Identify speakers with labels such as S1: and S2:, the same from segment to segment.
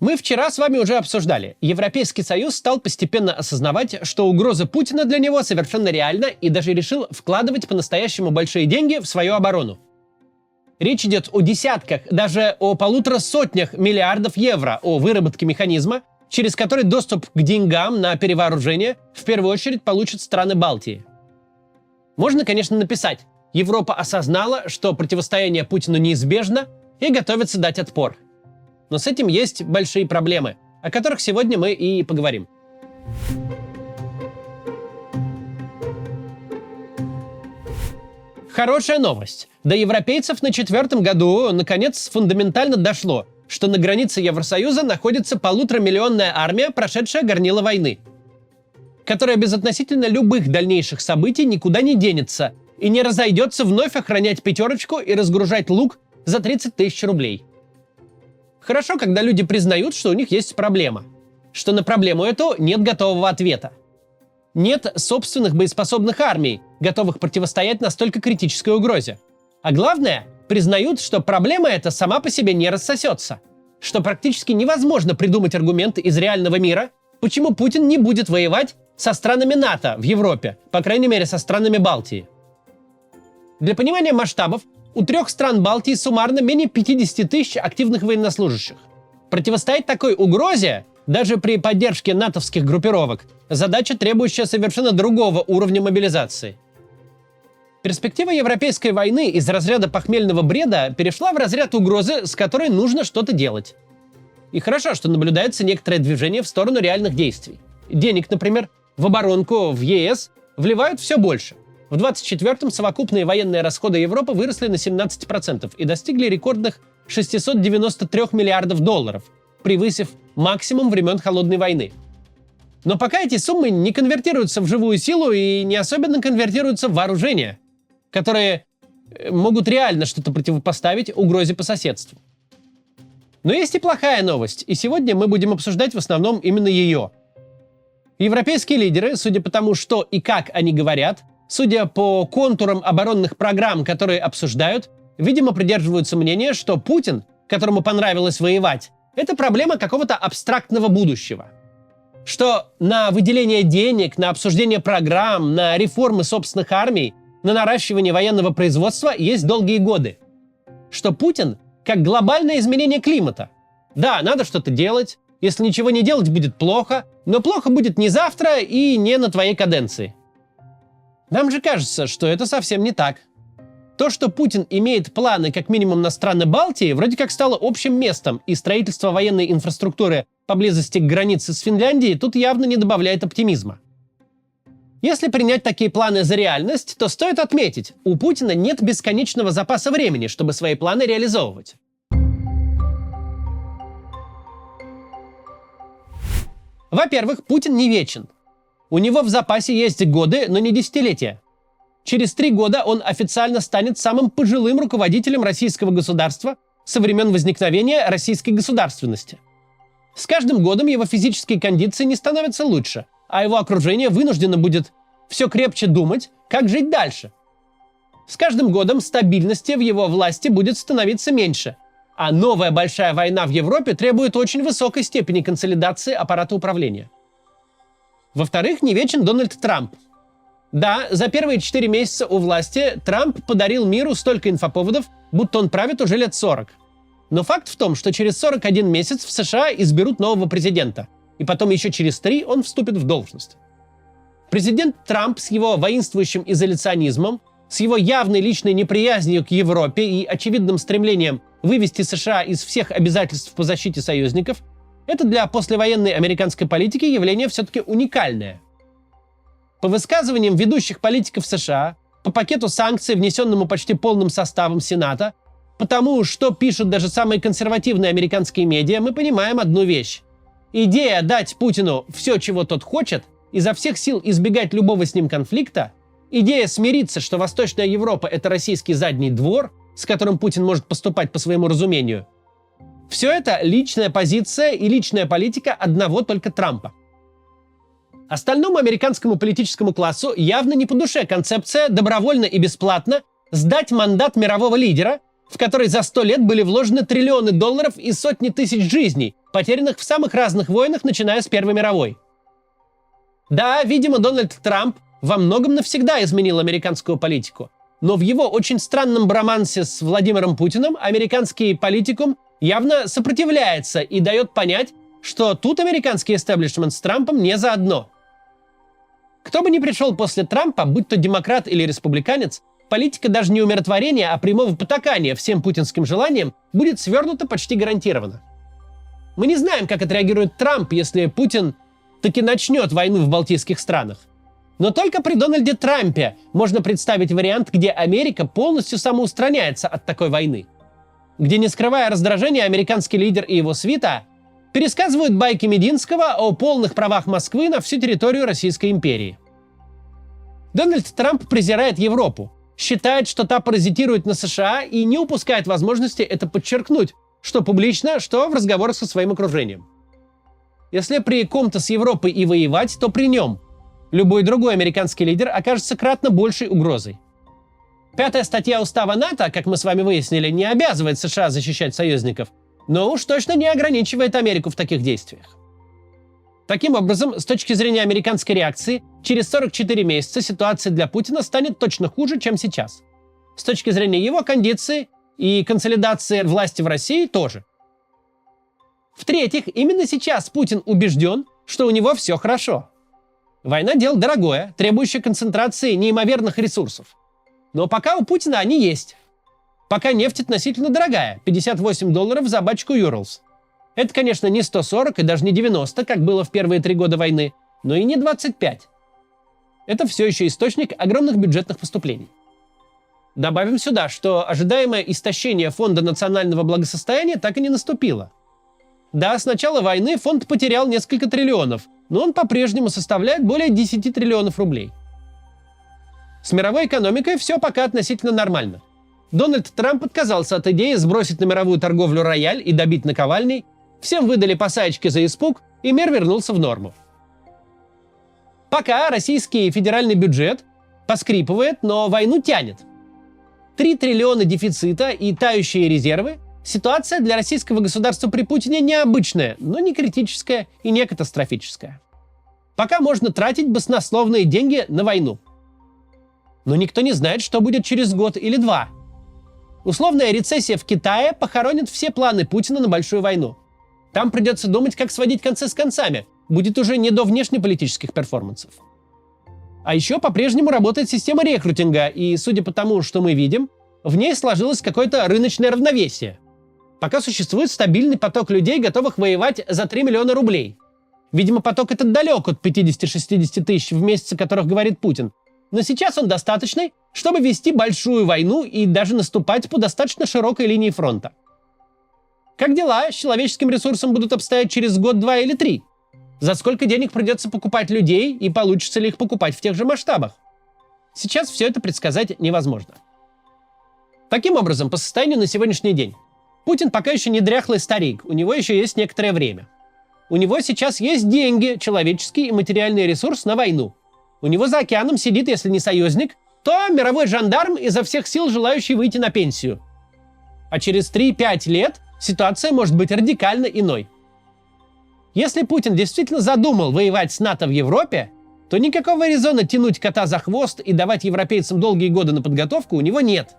S1: Мы вчера с вами уже обсуждали. Европейский Союз стал постепенно осознавать, что угроза Путина для него совершенно реальна, и даже решил вкладывать по-настоящему большие деньги в свою оборону. Речь идет о десятках, даже о 150 миллиардов евро о выработке механизма, через который доступ к деньгам на перевооружение в первую очередь получат страны Балтии. Можно, конечно, написать: Европа осознала, что противостояние Путину неизбежно и готовится дать отпор. Но с этим есть большие проблемы, о которых сегодня мы и поговорим. Хорошая новость. До европейцев на 4-м году наконец фундаментально дошло, что на границе Евросоюза находится 1,5-миллионная армия, прошедшая горнило войны, которая безотносительно любых дальнейших событий никуда не денется и не разойдется вновь охранять пятерочку и разгружать лук за 30 тысяч рублей. Хорошо, когда люди признают, что у них есть проблема, что на проблему эту нет готового ответа. Нет собственных боеспособных армий, готовых противостоять настолько критической угрозе. А главное, признают, что проблема эта сама по себе не рассосется, что практически невозможно придумать аргументы из реального мира, почему Путин не будет воевать со странами НАТО в Европе, по крайней мере, со странами Балтии. Для понимания масштабов, у 3 стран Балтии суммарно менее 50 тысяч активных военнослужащих. Противостоять такой угрозе, даже при поддержке натовских группировок, задача, требующая совершенно другого уровня мобилизации. Перспектива европейской войны из разряда похмельного бреда перешла в разряд угрозы, с которой нужно что-то делать. И хорошо, что наблюдается некоторое движение в сторону реальных действий. Денег, например, в оборонку в ЕС вливают все больше. В 2024-м совокупные военные расходы Европы выросли на 17% и достигли рекордных 693 миллиардов долларов, превысив максимум времен Холодной войны. Но пока эти суммы не конвертируются в живую силу и не особенно конвертируются в вооружение, которые могут реально что-то противопоставить угрозе по соседству. Но есть и плохая новость, и сегодня мы будем обсуждать в основном именно ее. Европейские лидеры, судя по тому, что и как они говорят, судя по контурам оборонных программ, которые обсуждают, видимо, придерживаются мнения, что Путин, которому понравилось воевать, это проблема какого-то абстрактного будущего. Что на выделение денег, на обсуждение программ, на реформы собственных армий, на наращивание военного производства есть долгие годы. Что Путин как глобальное изменение климата. Да, надо что-то делать. Если ничего не делать, будет плохо. Но плохо будет не завтра и не на твоей каденции. Нам же кажется, что это совсем не так. То, что Путин имеет планы как минимум на страны Балтии, вроде как стало общим местом, и строительство военной инфраструктуры поблизости к границе с Финляндией тут явно не добавляет оптимизма. Если принять такие планы за реальность, то стоит отметить, у Путина нет бесконечного запаса времени, чтобы свои планы реализовывать. Во-первых, Путин не вечен. У него в запасе есть годы, но не десятилетия. Через 3 года он официально станет самым пожилым руководителем российского государства со времен возникновения российской государственности. С каждым годом его физические кондиции не становятся лучше, а его окружение вынуждено будет все крепче думать, как жить дальше. С каждым годом стабильности в его власти будет становиться меньше, а новая большая война в Европе требует очень высокой степени консолидации аппарата управления. Во-вторых, не вечен Дональд Трамп. Да, за первые 4 месяца у власти Трамп подарил миру столько инфоповодов, будто он правит уже лет 40. Но факт в том, что через 41 месяц в США изберут нового президента, и потом еще через 3 он вступит в должность. Президент Трамп с его воинствующим изоляционизмом, с его явной личной неприязнью к Европе и очевидным стремлением вывести США из всех обязательств по защите союзников, это для послевоенной американской политики явление все-таки уникальное. По высказываниям ведущих политиков США, по пакету санкций, внесенному почти полным составом Сената, потому что пишут даже самые консервативные американские медиа, мы понимаем одну вещь. Идея дать Путину все, чего тот хочет, изо всех сил избегать любого с ним конфликта, идея смириться, что Восточная Европа – это российский задний двор, с которым Путин может поступать по своему разумению, все это личная позиция и личная политика одного только Трампа. Остальному американскому политическому классу явно не по душе концепция добровольно и бесплатно сдать мандат мирового лидера, в который за 100 лет были вложены триллионы долларов и сотни тысяч жизней, потерянных в самых разных войнах, начиная с Первой мировой. Да, видимо, Дональд Трамп во многом навсегда изменил американскую политику, но в его очень странном романсе с Владимиром Путиным американский политикум явно сопротивляется и дает понять, что тут американский истеблишмент с Трампом не заодно. Кто бы ни пришел после Трампа, будь то демократ или республиканец, политика даже не умиротворения, а прямого потакания всем путинским желаниям будет свернута почти гарантированно. Мы не знаем, как отреагирует Трамп, если Путин таки начнет войну в балтийских странах. Но только при Дональде Трампе можно представить вариант, где Америка полностью самоустраняется от такой войны. Где, не скрывая раздражения, американский лидер и его свита пересказывают байки Мединского о полных правах Москвы на всю территорию Российской империи. Дональд Трамп презирает Европу, считает, что та паразитирует на США и не упускает возможности это подчеркнуть, что публично, что в разговорах со своим окружением. Если при ком-то с Европой и воевать, то при нем. Любой другой американский лидер окажется кратно большей угрозой. 5-я статья Устава НАТО, как мы с вами выяснили, не обязывает США защищать союзников, но уж точно не ограничивает Америку в таких действиях. Таким образом, с точки зрения американской реакции, через 44 месяца ситуация для Путина станет точно хуже, чем сейчас. С точки зрения его кондиции и консолидации власти в России тоже. В-третьих, именно сейчас Путин убежден, что у него все хорошо. Война – дело дорогое, требующее концентрации неимоверных ресурсов. Но пока у Путина они есть. Пока нефть относительно дорогая – $58 за бачку Urals. Это, конечно, не 140 и даже не 90, как было в первые 3 года войны, но и не 25. Это все еще источник огромных бюджетных поступлений. Добавим сюда, что ожидаемое истощение Фонда национального благосостояния так и не наступило. Да, с начала войны фонд потерял несколько триллионов, но он по-прежнему составляет более 10 триллионов рублей. С мировой экономикой все пока относительно нормально. Дональд Трамп отказался от идеи сбросить на мировую торговлю рояль и добить наковальней, всем выдали по саечке за испуг, и мир вернулся в норму. Пока российский федеральный бюджет поскрипывает, но войну тянет. 3 триллиона дефицита и тающие резервы – ситуация для российского государства при Путине необычная, но не критическая и не катастрофическая. Пока можно тратить баснословные деньги на войну. Но никто не знает, что будет через год или 2. Условная рецессия в Китае похоронит все планы Путина на большую войну. Там придется думать, как сводить концы с концами. Будет уже не до внешнеполитических перформансов. А еще по-прежнему работает система рекрутинга, и, судя по тому, что мы видим, в ней сложилось какое-то рыночное равновесие. Пока существует стабильный поток людей, готовых воевать за 3 миллиона рублей. Видимо, поток этот далек от 50-60 тысяч в месяц, о которых говорит Путин. Но сейчас он достаточный, чтобы вести большую войну и даже наступать по достаточно широкой линии фронта. Как дела с человеческим ресурсом будут обстоять через год, 2 или 3? За сколько денег придется покупать людей и получится ли их покупать в тех же масштабах? Сейчас все это предсказать невозможно. Таким образом, по состоянию на сегодняшний день, Путин пока еще не дряхлый старик, у него еще есть некоторое время. У него сейчас есть деньги, человеческий и материальный ресурс на войну. У него за океаном сидит, если не союзник, то мировой жандарм, изо всех сил желающий выйти на пенсию. А через 3-5 лет ситуация может быть радикально иной. Если Путин действительно задумал воевать с НАТО в Европе, то никакого резона тянуть кота за хвост и давать европейцам долгие годы на подготовку у него нет.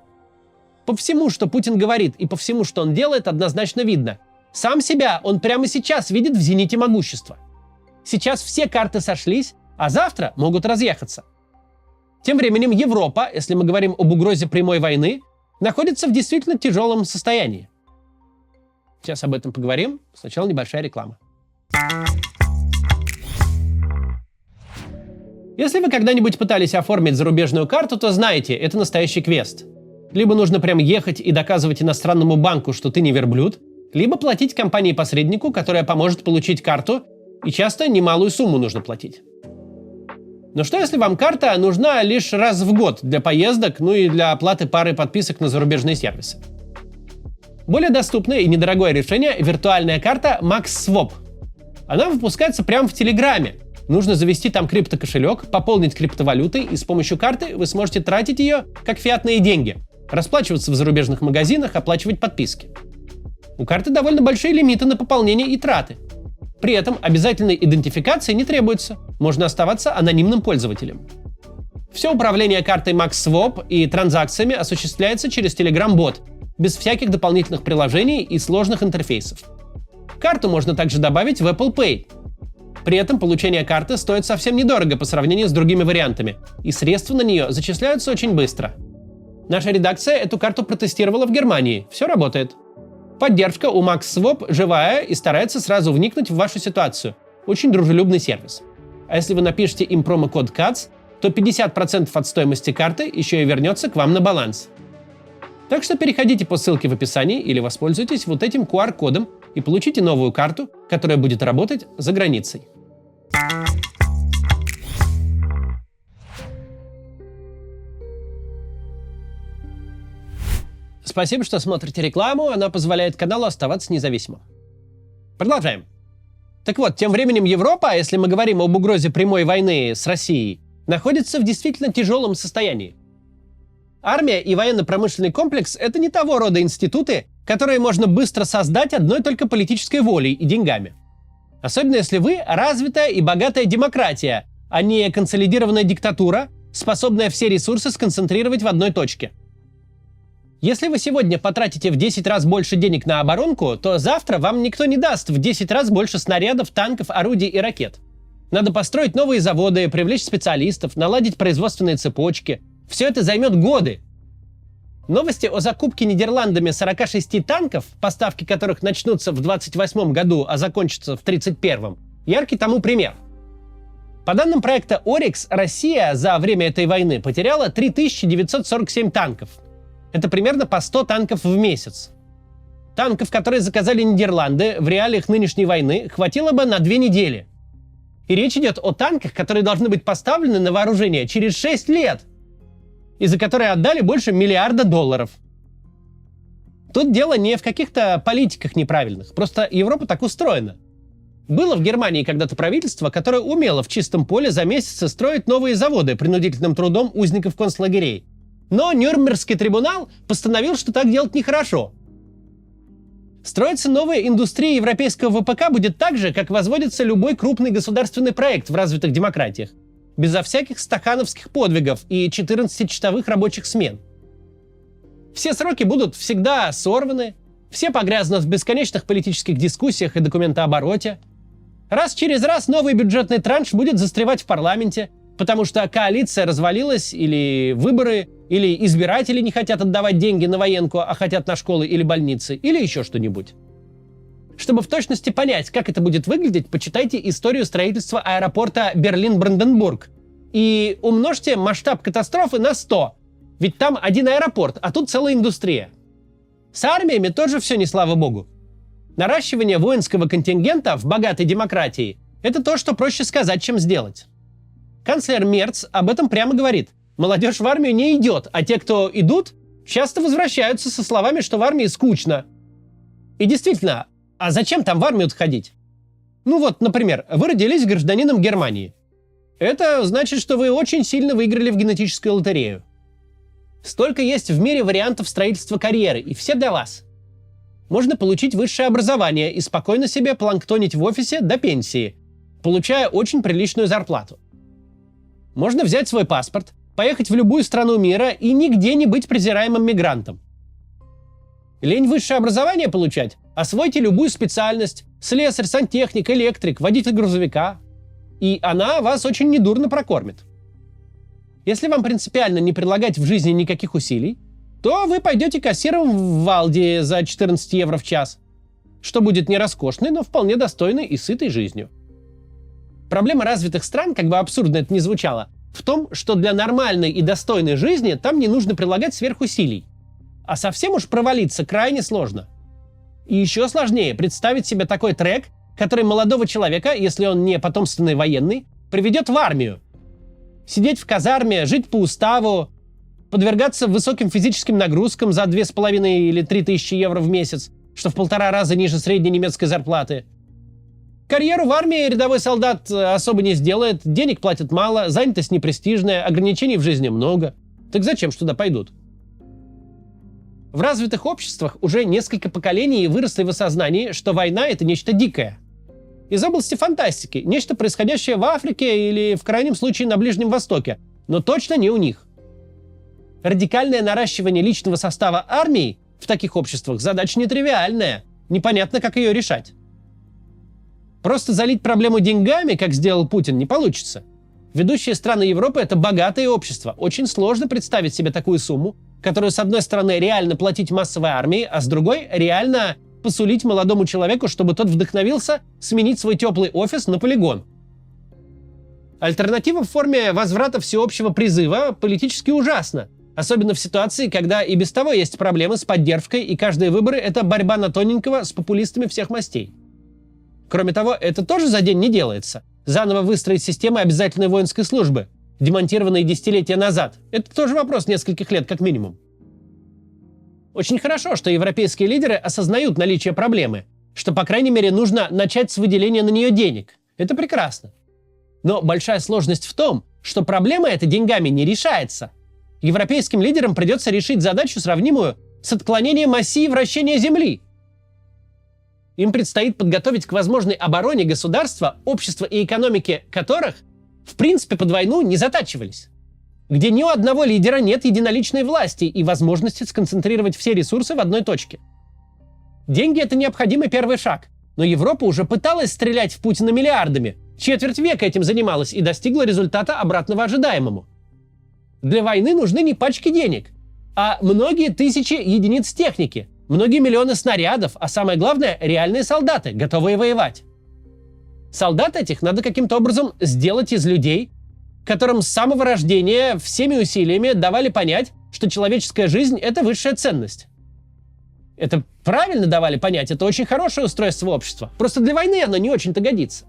S1: По всему, что Путин говорит, и по всему, что он делает, однозначно видно. Сам себя он прямо сейчас видит в зените могущества. Сейчас все карты сошлись, а завтра могут разъехаться. Тем временем Европа, если мы говорим об угрозе прямой войны, находится в действительно тяжелом состоянии. Сейчас об этом поговорим. Сначала небольшая реклама. Если вы когда-нибудь пытались оформить зарубежную карту, то знаете, это настоящий квест. Либо нужно прям ехать и доказывать иностранному банку, что ты не верблюд, либо платить компании-посреднику, которая поможет получить карту, и часто немалую сумму нужно платить. Но что если вам карта нужна лишь раз в год для поездок, ну и для оплаты пары подписок на зарубежные сервисы? Более доступное и недорогое решение – виртуальная карта MaxSwap. Она выпускается прямо в Телеграме. Нужно завести там криптокошелек, пополнить криптовалютой, и с помощью карты вы сможете тратить ее как фиатные деньги, расплачиваться в зарубежных магазинах, оплачивать подписки. У карты довольно большие лимиты на пополнение и траты. При этом обязательной идентификации не требуется, можно оставаться анонимным пользователем. Все управление картой MaxSwap и транзакциями осуществляется через Telegram-бот, без всяких дополнительных приложений и сложных интерфейсов. Карту можно также добавить в Apple Pay. При этом получение карты стоит совсем недорого по сравнению с другими вариантами, и средства на нее зачисляются очень быстро. Наша редакция эту карту протестировала в Германии, все работает. Поддержка у MaxSwap живая и старается сразу вникнуть в вашу ситуацию. Очень дружелюбный сервис. А если вы напишите им промокод CATS, то 50% от стоимости карты еще и вернется к вам на баланс. Так что переходите по ссылке в описании или воспользуйтесь вот этим QR-кодом и получите новую карту, которая будет работать за границей. Спасибо, что смотрите рекламу, она позволяет каналу оставаться независимым. Продолжаем. Так вот, тем временем Европа, если мы говорим об угрозе прямой войны с Россией, находится в действительно тяжелом состоянии. Армия и военно-промышленный комплекс – это не того рода институты, которые можно быстро создать одной только политической волей и деньгами. Особенно если вы развитая и богатая демократия, а не консолидированная диктатура, способная все ресурсы сконцентрировать в одной точке. Если вы сегодня потратите в 10 раз больше денег на оборонку, то завтра вам никто не даст в 10 раз больше снарядов, танков, орудий и ракет. Надо построить новые заводы, привлечь специалистов, наладить производственные цепочки. Все это займет годы. Новости о закупке Нидерландами 46 танков, поставки которых начнутся в 2028 году, а закончатся в 2031, яркий тому пример. По данным проекта Oryx, Россия за время этой войны потеряла 3947 танков. Это примерно по 100 танков в месяц. Танков, которые заказали Нидерланды, в реалиях нынешней войны хватило бы на 2 недели. И речь идет о танках, которые должны быть поставлены на вооружение через 6 лет, и за которые отдали больше $1 миллиарда. Тут дело не в каких-то политиках неправильных, просто Европа так устроена. Было в Германии когда-то правительство, которое умело в чистом поле за месяцы строить новые заводы принудительным трудом узников концлагерей. Но Нюрнбергский трибунал постановил, что так делать нехорошо. Строиться новая индустрия европейского ВПК будет так же, как возводится любой крупный государственный проект в развитых демократиях. Безо всяких стахановских подвигов и 14-часовых рабочих смен. Все сроки будут всегда сорваны, все погрязнут в бесконечных политических дискуссиях и документообороте. Раз через раз новый бюджетный транш будет застревать в парламенте, потому что коалиция развалилась, или выборы, или избиратели не хотят отдавать деньги на военку, а хотят на школы или больницы, или еще что-нибудь. Чтобы в точности понять, как это будет выглядеть, почитайте историю строительства аэропорта Берлин-Бранденбург и умножьте масштаб катастрофы на 100. Ведь там один аэропорт, а тут целая индустрия. С армиями тоже все не слава богу. Наращивание воинского контингента в богатой демократии – это то, что проще сказать, чем сделать. Канцлер Мерц об этом прямо говорит. Молодежь в армию не идет, а те, кто идут, часто возвращаются со словами, что в армии скучно. И действительно, а зачем там в армию ходить? Ну вот, например, вы родились гражданином Германии. Это значит, что вы очень сильно выиграли в генетическую лотерею. Столько есть в мире вариантов строительства карьеры, и все для вас. Можно получить высшее образование и спокойно себе планктонить в офисе до пенсии, получая очень приличную зарплату. Можно взять свой паспорт, поехать в любую страну мира и нигде не быть презираемым мигрантом. Лень высшее образование получать? Освойте любую специальность – слесарь, сантехник, электрик, водитель грузовика. И она вас очень недурно прокормит. Если вам принципиально не предлагать в жизни никаких усилий, то вы пойдете кассиром в Валди за 14 евро в час, что будет не роскошной, но вполне достойной и сытой жизнью. Проблема развитых стран, как бы абсурдно это ни звучало, в том, что для нормальной и достойной жизни там не нужно прилагать сверхусилий. А совсем уж провалиться крайне сложно. И еще сложнее представить себе такой трек, который молодого человека, если он не потомственный военный, приведет в армию. Сидеть в казарме, жить по уставу, подвергаться высоким физическим нагрузкам за 2,5 или 3 тысячи евро в месяц, что в 1,5 раза ниже средней немецкой зарплаты. Карьеру в армии рядовой солдат особо не сделает, денег платят мало, занятость непрестижная, ограничений в жизни много. Так зачем ж туда пойдут? В развитых обществах уже несколько поколений выросли в осознании, что война — это нечто дикое. Из области фантастики, нечто происходящее в Африке или, в крайнем случае, на Ближнем Востоке, но точно не у них. Радикальное наращивание личного состава армии в таких обществах задача нетривиальная, непонятно, как ее решать. Просто залить проблему деньгами, как сделал Путин, не получится. Ведущие страны Европы — это богатые общества. Очень сложно представить себе такую сумму, которую, с одной стороны, реально платить массовой армии, а с другой — реально посулить молодому человеку, чтобы тот вдохновился сменить свой теплый офис на полигон. Альтернатива в форме возврата всеобщего призыва политически ужасна. Особенно в ситуации, когда и без того есть проблемы с поддержкой, и каждые выборы — это борьба на тоненького с популистами всех мастей. Кроме того, это тоже за день не делается. Заново выстроить систему обязательной воинской службы, демонтированные десятилетия назад. Это тоже вопрос нескольких лет как минимум. Очень хорошо, что европейские лидеры осознают наличие проблемы, что, по крайней мере, нужно начать с выделения на нее денег. Это прекрасно. Но большая сложность в том, что проблема эта деньгами не решается. Европейским лидерам придется решить задачу, сравнимую с отклонением оси вращения Земли. Им предстоит подготовить к возможной обороне государства, общества и экономики которых, в принципе, под войну не затачивались. Где ни у одного лидера нет единоличной власти и возможности сконцентрировать все ресурсы в одной точке. Деньги — это необходимый первый шаг, но Европа уже пыталась стрелять в Путина миллиардами, четверть века этим занималась и достигла результата обратного ожидаемому. Для войны нужны не пачки денег, а многие тысячи единиц техники, многие миллионы снарядов, а самое главное — реальные солдаты, готовые воевать. Солдат этих надо каким-то образом сделать из людей, которым с самого рождения всеми усилиями давали понять, что человеческая жизнь — это высшая ценность. Это правильно давали понять, это очень хорошее устройство общества. Просто для войны оно не очень-то годится.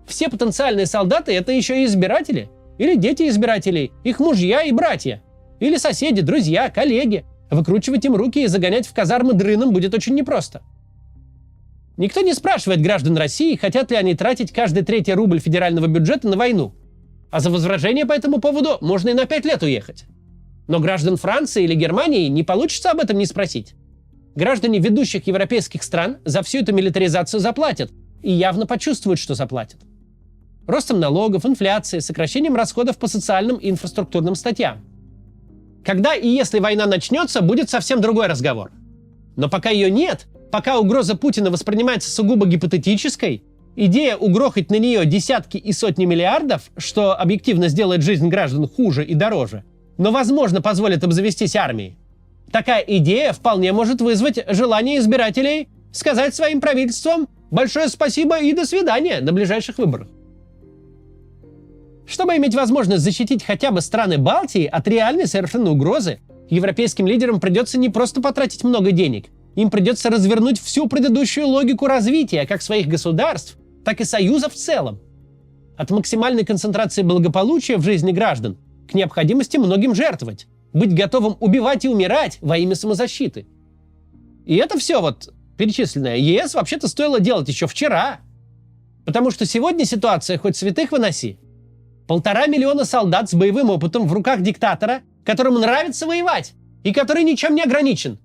S1: Все потенциальные солдаты — это еще и избиратели, или дети избирателей, их мужья и братья, или соседи, друзья, коллеги. Выкручивать им руки и загонять в казармы дрыном будет очень непросто. Никто не спрашивает граждан России, хотят ли они тратить каждый третий рубль федерального бюджета на войну. А за возражение по этому поводу можно и на 5 лет уехать. Но граждан Франции или Германии не получится об этом не спросить. Граждане ведущих европейских стран за всю эту милитаризацию заплатят. И явно почувствуют, что заплатят. Ростом налогов, инфляцией, сокращением расходов по социальным и инфраструктурным статьям. Когда и если война начнется, будет совсем другой разговор. Но пока ее нет, пока угроза Путина воспринимается сугубо гипотетической, идея угрохать на нее десятки и сотни миллиардов, что объективно сделает жизнь граждан хуже и дороже, но, возможно, позволит обзавестись армией, такая идея вполне может вызвать желание избирателей сказать своим правительствам большое спасибо и до свидания на ближайших выборах. Чтобы иметь возможность защитить хотя бы страны Балтии от реальной совершенно угрозы, европейским лидерам придется не просто потратить много денег, им придется развернуть всю предыдущую логику развития как своих государств, так и Союза в целом. От максимальной концентрации благополучия в жизни граждан к необходимости многим жертвовать, быть готовым убивать и умирать во имя самозащиты. И это все вот перечисленное ЕС вообще-то стоило делать еще вчера. Потому что сегодня ситуация хоть святых выноси. 1,5 миллиона солдат с боевым опытом в руках диктатора, которому нравится воевать и который ничем не ограничен,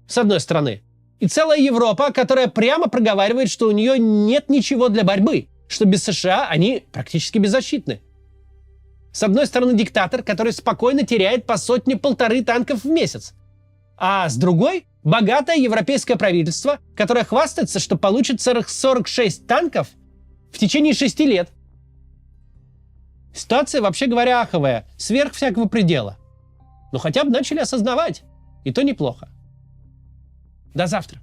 S1: с одной стороны. И целая Европа, которая прямо проговаривает, что у нее нет ничего для борьбы, что без США они практически беззащитны. С одной стороны диктатор, который спокойно теряет по 100-1,5 танков в месяц. А с другой — богатое европейское правительство, которое хвастается, что получит 46 танков в течение 6 лет. Ситуация, вообще говоря, аховая, сверх всякого предела. Но хотя бы начали осознавать, и то неплохо. До завтра.